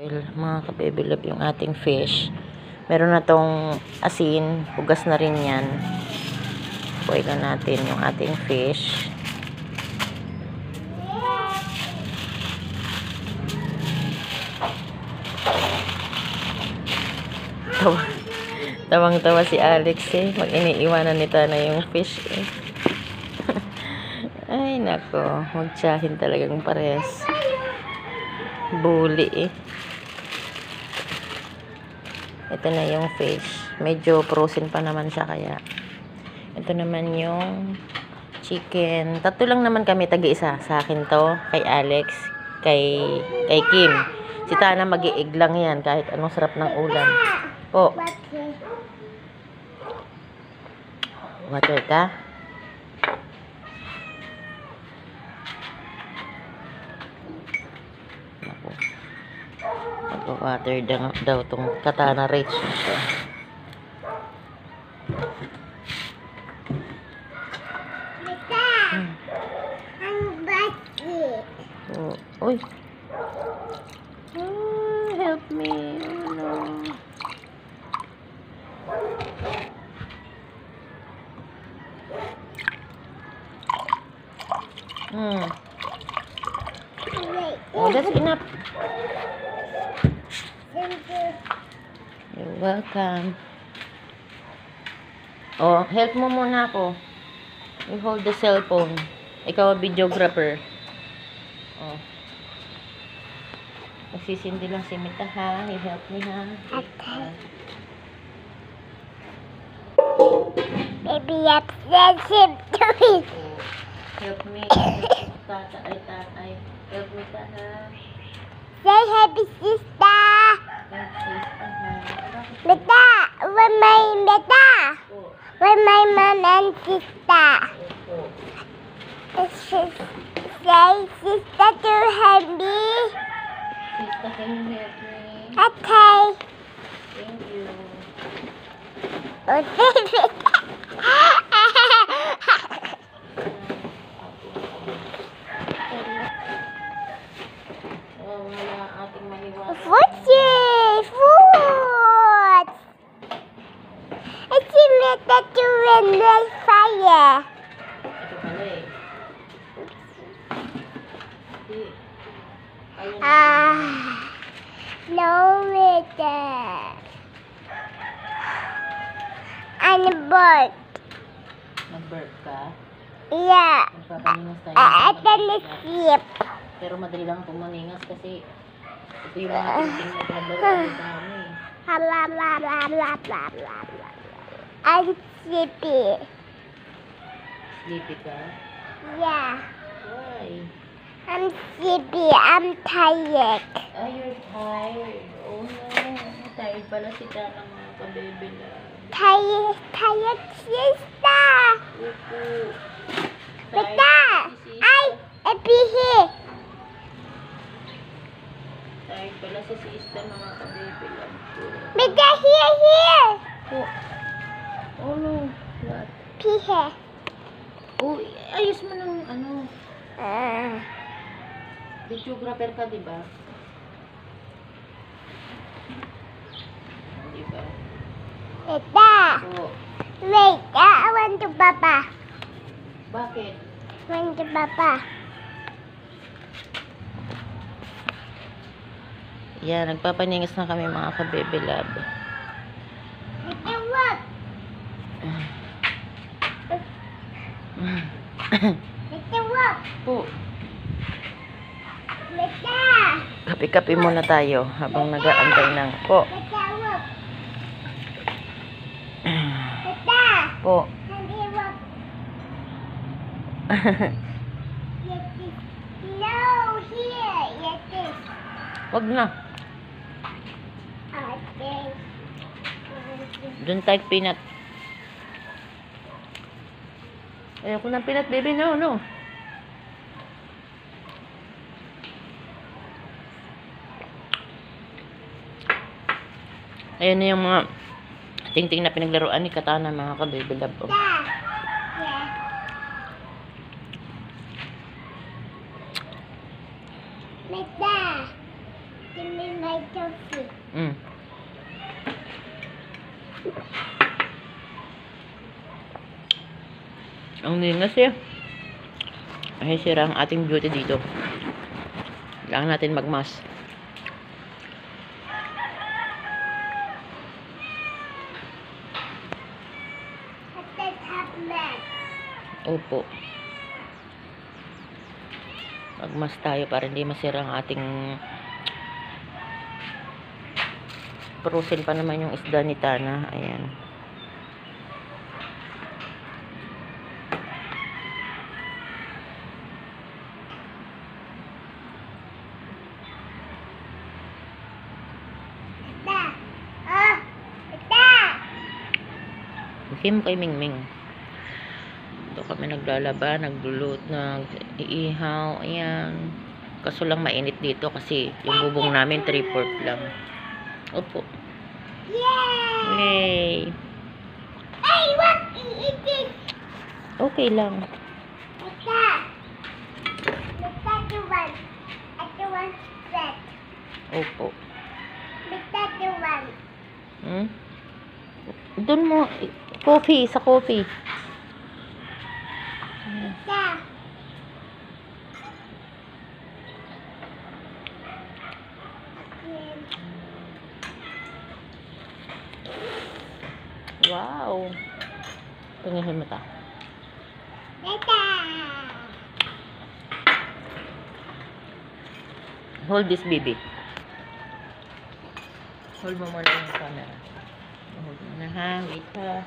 Well, mga ka-baby love, yung ating fish. Meron na tong asin. Hugas na rin yan. Boil na natin yung ating fish. Tawang-tawa si Alex eh. Mag-iniiwanan nita na yung fish eh. Ay nako, magtiyahin talagang parehas. Bully eh. Ito na yung fish. Medyo frozen pa naman siya kaya. Ito naman yung chicken. Tatlo lang naman kami, tag-isa. Sa akin to, kay Alex, kay Kim. Si Tana mag-iig lang yan kahit anong sarap ng ulam. Po. Water ka? Water daw tong Katana Rich siya. Oh, uy. Help me. Oh, no. Oh, that's enough. You're welcome. Oh, help mo muna ako. You hold the cellphone. Ikaw ang videographer. Oh. Magsisindi lang si Mita ha. You help me ha. Okay. Baby, let's him do it. Help me. Tatay. Help me ta ha. Say happy sister. Help sister ha. Mita, with my Mita. Oh. With my mom and sister. Oh. Say sister to help me. Sister, can you help me? Okay. Thank you. Oh, baby. Oh, wala ating maliwanag. Food! It's a Mita to win the fire. Ito pala eh. Hindi. Ayun. No Mita. And a bird. Nag-burp ka? Yeah. Nagpapaningas tayo. At the ship. Pero madali lang itong maningas kasi ito yung mga ting na pinaglaruan sa amin. Blah, blah, blah, blah, blah, blah, blah. I'm sleepy. Sleepy ka? Yeah. Why? I'm sleepy. I'm tired. Ah, you're tired. Oh no. Tired pala si Tana mga ka-baby lang. Tired sister. Opo. Mita. Ay, a pihi. Tired pala si sister mga ka-baby lang po. Mita, here. Oh. Oh no. What? Pihi. Oh, ayos mo ng ano. Videographer ka, di ba? Di ba? Mita. Oo. Wait, I want to papa. Bakit? Want to papa. Yan, nagpapaningas na kami mga ka-baby love. Mita, what? Mita, what? Po, Mita. kape-kape muna tayo habang nag-aantay ng po. Mita, what? Mita. Po. Hindi, what? Yes, this. No, here. Yes, this. Wag na. Okay. Don't like peanut. Ayoko ng peanut, baby. No, no. Ayan na yung mga ting-ting na pinaglaruan ni Katana mga ka-baby love. Oh. Yeah. Mita, give me my like tofu. Mm. Ang lingas eh. Ay, sira ang ating beauty dito. Kailangan natin magmas. At that have legs. Opo. Magmas tayo para hindi masira ang ating frozen pa naman yung isda ni Tana. Ayan. Ita. Ah! Ita! Kim kay Mingming. Ito kami naglalaba, nagluluto, nag-iihaw. Ayan. Kaso lang mainit dito kasi yung bubong namin 3/4 lang. Opo. Yay! Yay! Hey, what? Eat it. Okay lang. Ita. Look at the one. At the one spread. Opo. Look at the one. Hmm? Doon mo, coffee, sa coffee. Ita. Wow. Tingnan mo ta. Ita. Hold this baby. Hold mo muna yung camera. Hold mo na ha. Wait ha.